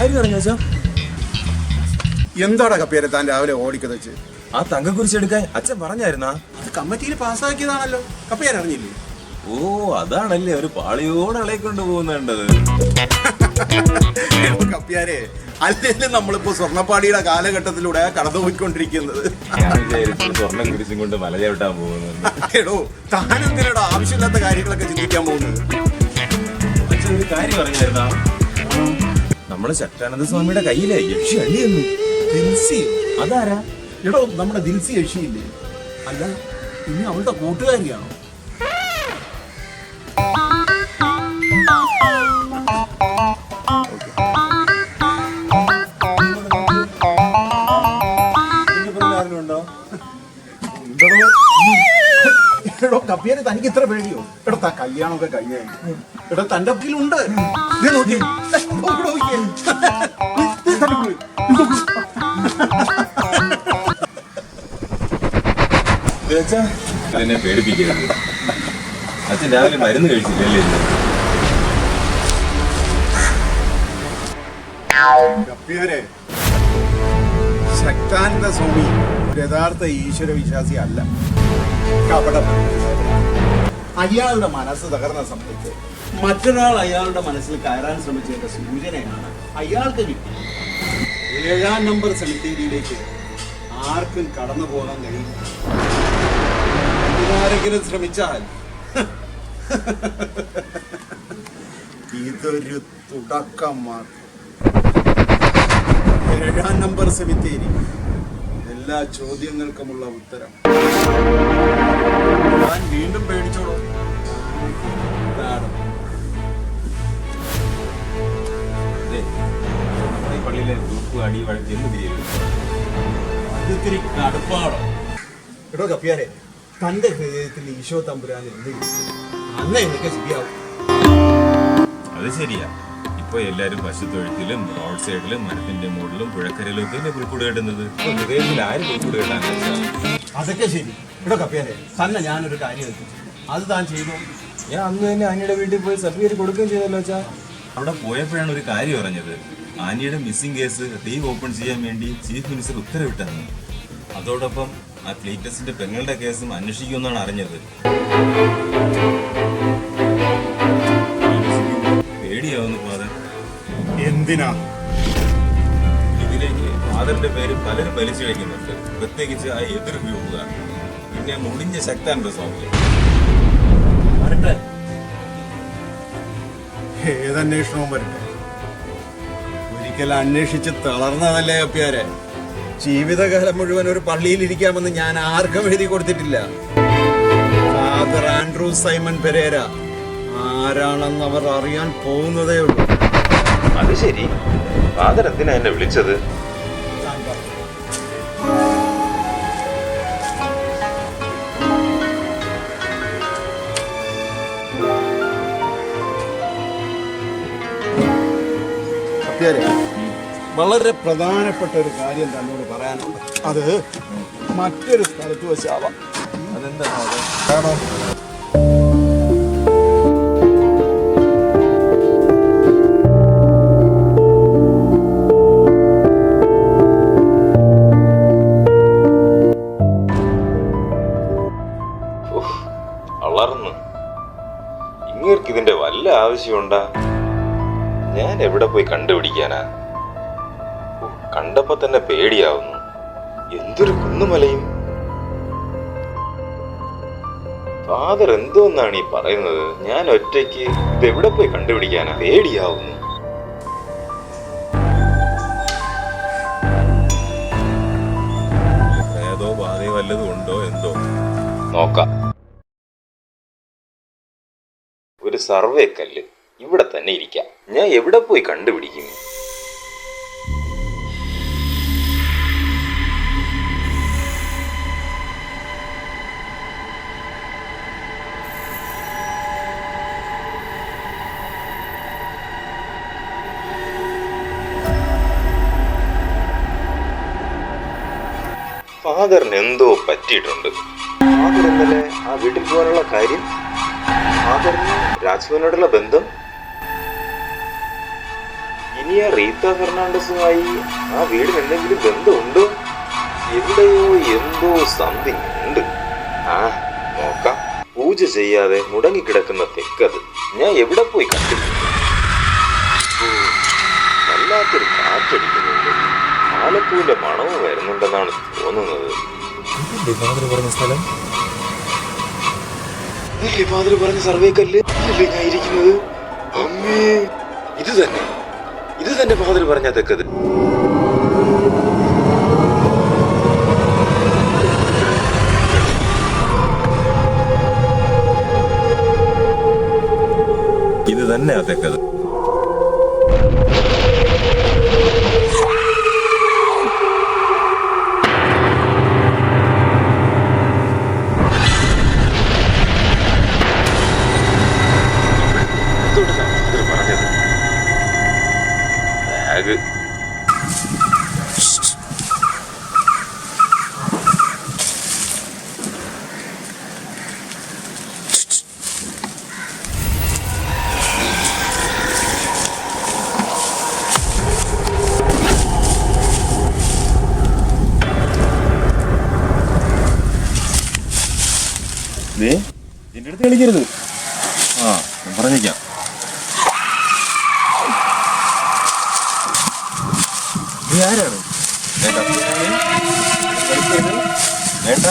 കാര്യം അറിഞ്ഞാ? എന്താടാ കപ്പിയാരെ താൻ രാവിലെ ഓടിക്കത് വെച്ച്? ആ തങ്കക്കുറിച്ച് എടുക്കാൻ അച്ഛൻ പറഞ്ഞായിരുന്നാ? അത് കമ്മിറ്റിയിൽ പാസ്സാക്കിയതാണല്ലോ, കപ്പിയാർ അറിഞ്ഞില്ലേ? ഓ അതാണല്ലേ ഒരു പാളിയോട് അളയിക്കൊണ്ട് പോകുന്നുണ്ടത്. കപ്പിയാരെ, അല്ലെങ്കിൽ നമ്മളിപ്പോ സ്വർണ്ണപ്പാടിയുടെ കാലഘട്ടത്തിലൂടെ കടന്നുപോയിക്കൊണ്ടിരിക്കുന്നത്. സ്വർണ്ണം കുരിശും കൊണ്ട് മല ചവിട്ടാൻ പോകുന്നുണ്ട്. എടോ, താനെന്തിനോട് ആവശ്യമില്ലാത്ത കാര്യങ്ങളൊക്കെ ചിന്തിക്കാൻ പോകുന്നത്? അച്ഛൻ ഒരു കാര്യം പറഞ്ഞായിരുന്നാ? നമ്മളെ ശക്താനന്ദ സ്വാമിയുടെ കയ്യിലെ യക്ഷി അള്ളിയെന്നു. ദിൽസി? അതാരാ? എടോ, നമ്മുടെ ദിൽസി യക്ഷിയില്ലേ? അല്ല, ഇനി അവളുടെ കൂട്ടുകാരിയാണോ? എടോ കപ്പിയാരെ, തനിക്ക് ഇത്ര പേടിയോ? എടോ താ കല്യാണമൊക്കെ കഴിഞ്ഞ എടോ തന്റെ ഒപ്പിലുണ്ട്. അതിനെ പേടിപ്പിക്കരുത്. അച്ഛൻ രാവിലെ മരുന്ന് കഴിച്ചില്ലല്ലേ? കപ്പിയാരെ, ശക്താനന്ദ സ്വാമി യഥാർത്ഥ ഈശ്വര വിശ്വാസി അല്ല. അയാളുടെ മനസ്സ് തകർന്ന സമയത്ത് മറ്റൊരാൾ അയാളുടെ മനസ്സിൽ കയറാൻ ശ്രമിച്ചതിന്റെ സൂചനയാണ് അയാൾക്ക് കിട്ടി. 7-ാം നമ്പർ സെമിത്തേരിയിലേക്ക് ആർക്കും കടന്നു പോകാൻ കഴിയില്ല. ആരെങ്കിലും ശ്രമിച്ചാൽ ഇതൊരു തുടക്കം മാത്രം. 7-ാം നമ്പർ സെമിത്തേരി എല്ലാ ചോദ്യങ്ങൾക്കുമുള്ള ഉത്തരം. ഞാൻ വീണ്ടും പേടിച്ചോളൂ. പള്ളിയിലെ ഗ്രൂപ്പ് അടി വഴക്ക് അതിത്തിരി കടുപ്പാടോ? എടോ കപ്പിയാരെ, തന്റെ ഹൃദയത്തിൽ ഈശോ തമ്പുരാൻ എന്ത് അന്ന എന്നൊക്കെ ശരിയാവും. അത് ശരിയാ. ഇപ്പൊ എല്ലാരും പശുത്തൊഴുത്തിലും റോഡ് സൈഡിലും മരത്തിന്റെ മുകളിലും പുഴക്കരയിലും ഒക്കെ പുൽക്കൂട് കെട്ടുന്നത്. ഹൃദയത്തിൽ ആര് പുൽക്കൂട് കെട്ടാൻ? അതൊക്കെ ശരി. എടോ കപ്പിയാരെ, തന്നെ ഞാനൊരു കാര്യം എത്തിച്ചു, അത് താൻ ചെയ്തു. ഞാൻ അന്ന് തന്നെ ആനിയുടെ വീട്ടിൽ പോയി സർട്ടിഫിക്കറ്റ് കൊടുക്കുകയും ചെയ്തല്ലോ വെച്ചാ. അവിടെ പോയപ്പോഴാണ് ഒരു കാര്യം അറിഞ്ഞത്. ആനിയുടെ മിസ്സിംഗ് കേസ് റീ ഓപ്പൺ ചെയ്യാൻ വേണ്ടി ചീഫ് മിനിസ്റ്റർ ഉത്തരവിട്ടാണ്. അതോടൊപ്പം ആ ക്ലീറ്റസിന്റെ പെങ്ങളുടെ കേസും അന്വേഷിക്കുമെന്നാണ് അറിഞ്ഞത്. പേടിയാവുന്നു ഫാദർ. എന്തിനാ? ഇതിലേക്ക് ഫാദറിന്റെ പേര് പലരും വലിച്ചു കഴിക്കുന്നുണ്ട്, പ്രത്യേകിച്ച് ആ എതിർ വ്യൂഹുകാർ, പിന്നെ മുടിഞ്ഞ ശക്താനന്ദ സ്വാമി. ഏതന്വേഷണവും വരട്ടെ. ഒരിക്കൽ അന്വേഷിച്ച് തളർന്നതല്ലേ കപ്പിയാരെ? ജീവിതകാലം മുഴുവൻ ഒരു പള്ളിയിൽ ഇരിക്കാമെന്ന് ഞാൻ ആർക്കും എഴുതി കൊടുത്തിട്ടില്ല. ഫാദർ ആൻഡ്രൂ സൈമൺ പെരേര ആരാണെന്ന് അവർ അറിയാൻ പോകുന്നതേ ഉള്ളൂ. അത് ശരി. ഫാദർ എന്തിനാ എന്നെ വിളിച്ചത്? വളരെ പ്രധാനപ്പെട്ട ഒരു കാര്യം തന്നോട് പറയാനുണ്ട്. അത് മറ്റൊരു സ്ഥലത്ത് വെച്ചാവാം. അതെന്താ? വളർന്നു ഇങ്ങേർക്ക് ഇതിന്റെ വല്ല ആവശ്യമുണ്ടാ? ഞാൻ എവിടെ പോയി കണ്ടുപിടിക്കാനാ? കണ്ടപ്പോ തന്നെ പേടിയാവുന്നു. എന്തൊരു കുന്നുമലയും. ഫാദർ എന്തോന്നാണ് ഈ പറയുന്നത്? ഞാൻ ഒറ്റയ്ക്ക് ഇതെവിടെ പോയി കണ്ടുപിടിക്കാനാ? പേടിയാവുന്നു. ഏതോ ബാധയോ വല്ലതും ഉണ്ടോ എന്തോ നോക്കാം. ഒരു സർവേ കല്ല് ഇവിടെ തന്നെ ഇരിക്കാം. ഞാൻ എവിടെ പോയി കണ്ടുപിടിക്കും? ഫാദറിന് എന്തോ പറ്റിയിട്ടുണ്ട്. ഫാദർ ഇന്നലെ ആ വീട്ടിൽ പോകാനുള്ള കാര്യം, ഫാദറിന് രാജ്ഭവനോടുള്ള ബന്ധം, ഇനി ആ റീത്ത ഫെർണാണ്ടസുമായി ആ വീടിന് എന്തെങ്കിലും ബന്ധമുണ്ടോ? എവിടെയോ എന്തോ സംതിങ് ഉണ്ട്. ആ നോക്കാം. പൂജ ചെയ്യാതെ മുടങ്ങിക്കിടക്കുന്ന തെക്കത് ഞാൻ എവിടെ പോയി കണ്ടില്ല. വല്ലാത്തൊരു കാറ്റടിക്കുന്നുണ്ട്. ആലപ്പൂവിന്റെ മണവും വരുന്നുണ്ടെന്നാണ് തോന്നുന്നത്. പറഞ്ഞ സ്ഥലം ഫാദർ പറഞ്ഞ സർവേക്കല്ല് അല്ലേ ഞാൻ ഇരിക്കുന്നത്? അമ്മേ, ഇത് തന്നെ ഫാദർ പറഞ്ഞ തെക്കത്. ഇത് തന്നെ ആ തെക്കത്. പറഞ്ഞത് ബാഗ്. എന്റെ അടുത്ത് കളിക്കരുത്. ആ, ഞാൻ പറഞ്ഞേക്കാം. നീ ആരാണ്? വേണ്ട.